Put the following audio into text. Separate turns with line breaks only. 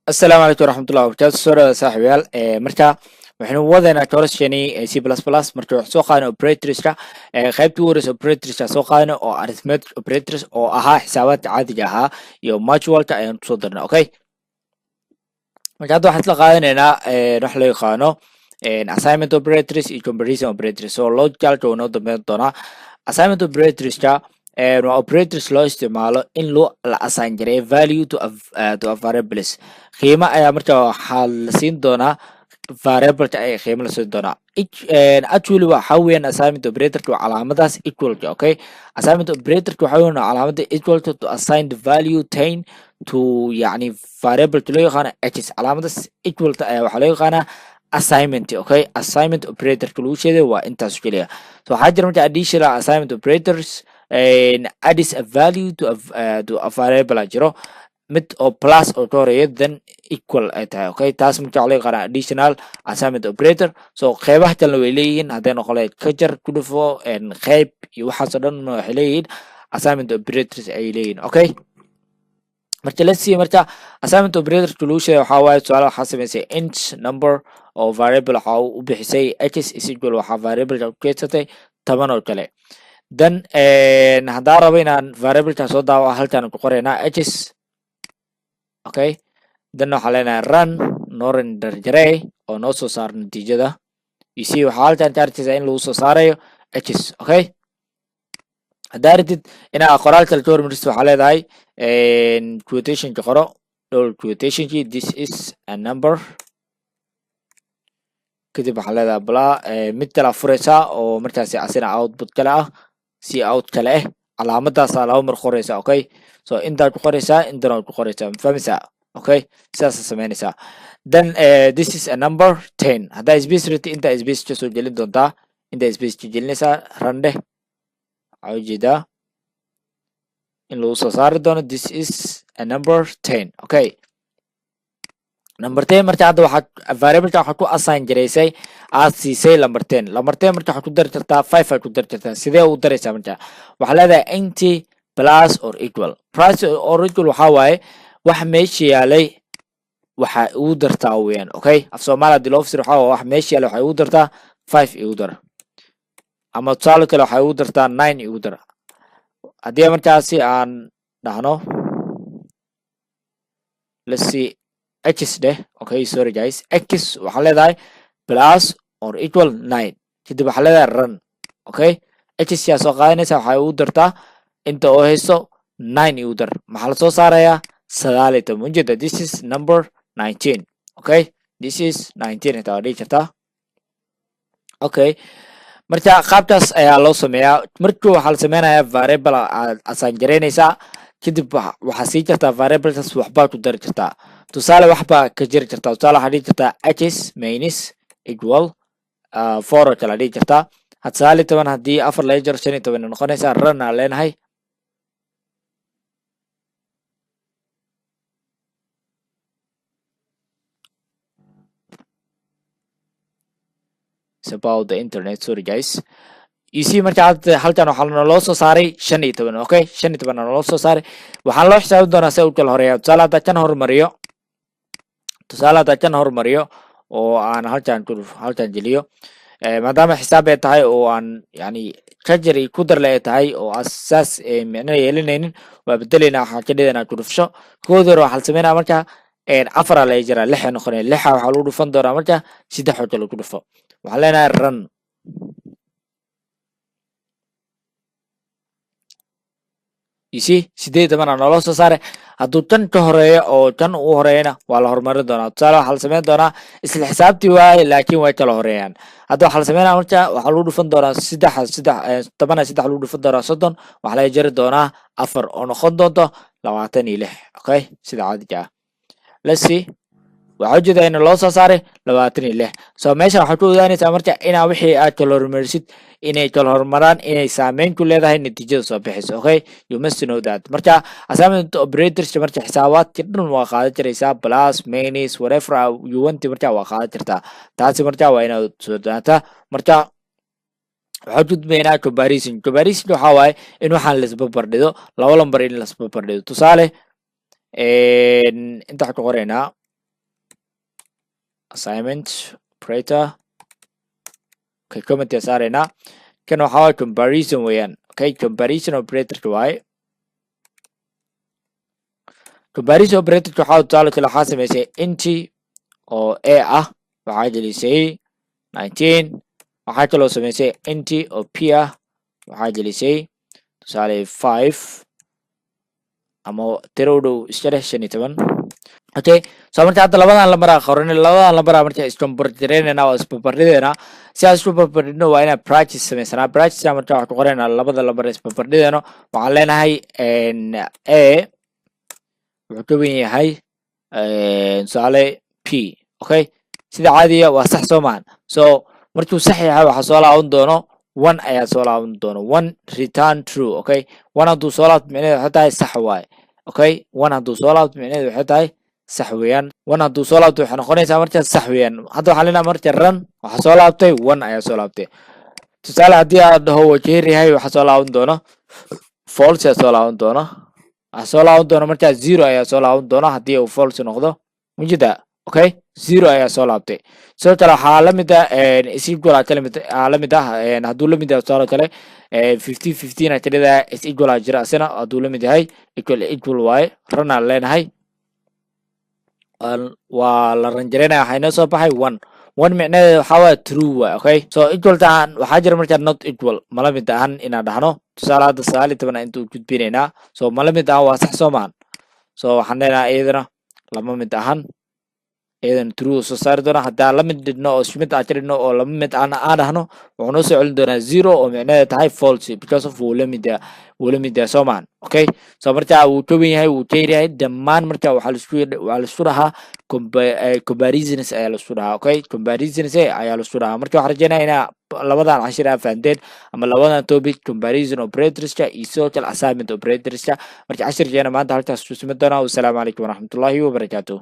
السلام عليكم ورحمة الله وبركاته سورة saaxiibayaal marka waxaynu wadaynaa tolosshani c plus plus marka wax soo qaadana operatorska qaybtii ugu horeysa operatorska soo qaadana oo arithmetic operators oo ahaa xisaabaadka caadiga ahaa iyo mutualka ayaan kusoo darnay okay marka hadda waxaan isla qaadanaynaa wax loo yaqaano assignment operators iyo comparison operators so logicalka uu noo dambeyn doonaa assignment operatorska waa operators loo isticmaalo in la assign gareeyo value to a variables qiimo ayaa marka waxaa la siin doonaa variableka ayaa qiimo la siin doonaa actually waxa weeyaan assignment operatorka waa calaamadaas equalka okay assignment operatorka waxa weeyaan calaamada equalka to assign the value tain to yani variableka loo yaqaano x calaamadaas equalka ayaa waxaa loo yaqaanaa assignment okay assignment operatorka lagu sheegay waa intaas kaliya so waxaa jira marka additional assignment operators adds a value to a variable jiro mid oo plus oo ka horeeya then equal ay tahay okay taas marka waxaa loo yaqaanaa additional assignment operator so qeybaha kalena way leeyihiin hadday noqon lahayd ka jar ku dhufo qeyb iyo waxaasoo dhan waxay leeyihiin assignment operators ay leeyihiin okay marka let's see marka assignment operatorka lagu sheegay waxaa waaye tusaale waxaa samaysay int number oo variable waxaa u bixisay x is equal waxaa variableka ku keedsatay 10 oo kale then haddaan rabo inaan variableka soo daawaco halkaan ku qoraynaa x okay then waxaa leenahay run noo render garee oo noo soo saaro natiijada you see waxaa halkaan ka arkaysaa in lagu soo saarayo x okay haddaa ratid inaa qoraal kale ka hormarisid waxaa leedahay quotationka qoro double quotationki this is a number kadib waxaa leedahay bla mid kale furaysaa oo markaasi asina output kale ah si out kale ah calaamadaasaa laba mar qoraysaa okay so intaad ku qoraysaa intana ku qoraysaa mafahmaysaa okay sidaasa samaynaysaa then this is a number 10 haddaa space rati intaa space ka soo gelin doontaa intaa space ka gelinaysaa randhe waxaa ujeedaa in lagu soo saari doono this is a number 10 okay number 10 marka hadda waxaa variableka waxaa ku assign garaysay aad siisay number 10 marka waxaa ku dari kartaa 5 aad ku dari kartaa sidee u daraysaa marka waxaa leedahay int plus or equal plus or equal waxaa waaye wax meesha yaalay waxa ugu dartaa weeyaan okay af soomaali hadii loo fasiro waxaa wax meesha yaalay waxa ugu dartaa 5 igu dar ama tusaale kale waxa ugu dartaa 9 igu dar haddii markaasi aan dhahno let's see x deh okay sorry guys x waxaa leedahay plus or equal 9 kadib waxaa leedahay run okay x yaa soo qaadanaysa waxay ugu dartaa inta oo hayso 9 igu dar maxaa la soo saarayaa 9 ujeeda this is number 19 okay this is 19 inta dhihi kartaa okay marka qaabkaas ayaa loo sameeyaa markii waxaa la sameynayaa variable aad assign garaynaysaa kadib waxaa sii jirtaa variablekaas waxbaa ku dari kartaa tusaale waxbaa ka jiri kartaa tusaale waxaa dhihi kartaa x minus equal 4 oo kale dhihi kartaa tusaale 10 haddii 4 laga jaro 15 noqonaysaa run aan leenahay it's about the internet sorry guys you see marka halkan waxaa naloo soo saaray 15 okay 15 naloo soo saaray waxaan loo xisaabin doonaa si uu kala horeeyo tusaale hadda kan hormariyo oo aan halkan geliyo maadaama xisaab ay tahay oo aan yani kajari ku dar leh tahay oo asaas micno yeelanaynin waa bedelaynaa waxaa ka dhiganaa ku dhufsho koodor waxaa la sameynaa marka 4 la jira 6 noqonay 6 waxaa lagu dhufan doonaa marka 3 oo kale ku dhufo waxaan leenahay run you see 18 naloo soo saaray hadduu tan ka horeeyo oo tan uu horeeyana waa la horumarin doonaa tusaale waxaa la sameyn doonaa isla xisaabtii waaye laakiin way kala horeeyaan hadda waxaa la sameynaa marka waxaa lagu dhufan doonaa 3 lagu dhufan doonaa 30 waxaa laga jari doonaa 4 oo noqon doonto 26 okay sida caadiga ah let's see waxaa ujeedaa in loo soo saaray 26 so meeshan waxaad ku ogaanaysaa marka inaa wixii aad kala hormarisid inay kala hormaraan inay saameyn ku leedahay natiijada soo bixayso okay you must know that marka assignment operators marka xisaabaadka dhan waa qaadan jiraysaa plus minus whatever you want marka waa qaadan jirtaa taasi marka waa inaad soo daataa marka waxaa gudbaynaa comparison waxaa waaye in waxaan la isbarbardhigo laba lambar in la isbarbardhigo tusaale inta waxaan ku qoraynaa assignment operator okay comment ya saarayna kan waxa waa comparison weeyaan okay comparison operator waaye comparison operator waxa uu taalo kala xasameysay inti oo a ah waxa gelisay 19 waxa kaloo sameysay inti oo p ah waxa gelisay tusaale 5 ama tirowdo iskale 15 okay so marka hadda labadan lambar aan qoran labadan lambar marka isbarbardhigayna oo isbarbardhigayna si aan isbarbardhigno waa inaan practice sameysana practice marka wax ku qorayna labada lambar isbarbardhigayno waxaan leenahay a wuxuu ka weyn yahay tusaale p okay sida caadiga waa sax Soomaan so markuu sax yahay waxa soo laaban doono 1 ayaa soo laaban doono 1 return true okay 1 haduu soo laabto micnaheedu waxa tahay sax waay okay 1 haduu soo laabto micnaheedu waxa tahay sax weeyaan 1 haduu soo laabto waxa noqonaysaa marka sax weeyaan hadda waxa leenahay marka run waxa soo laabtay 1 ayaa soo laabtay tusaale hadii aad dhaho wajeer yahay waxa soo laaban doono false ayaa soo laaban doono waxa soo laaban doono marka 0 ayaa soo laaban doono hadii uu false noqdo mujida okay 0 ayaa soo laabtay soo kale waxa la mid ah is equal kale la mid ah haduu la mid yahay soo kale 50 15 tirada is equal jira asana haduu la mid yahay equal waaye rana leenahay waa la ranjareynaa waxa inoo soo baxay 1 micnaheedu waxa waa true waaye okay so equal taan waxa jira marka not equal mala mid ahan inaan dhahno tusaale hadda 19 inta u gudbinaynaa so mala mid ah waa sax Soomaan so waxaan leenahay iyadana lama mid ahan idan true soo saari doona hadaa la mid dhigno oo ismid aan tirino oo lama mid aan dhahno wuxuu noo soo celin doonaa 0 oo micnaheedu tahay false because of wuu la mid yahay Soomaan okay so marka uu toban yahay uu teeyahay dhammaan marka waxa la isku dhahaa comparisons ayaa la isku dhahaa okay comparisons ayaa la isku dhahaa marka waxaan rajaynayaa labadan cashir aan fahanteen ama labadan topic comparison operators iyo social assignment operators marka cashir jeena maanta halkaas ku soo doona. Wassalaamu calaykum waraxmatullaahi wabarakaatuh.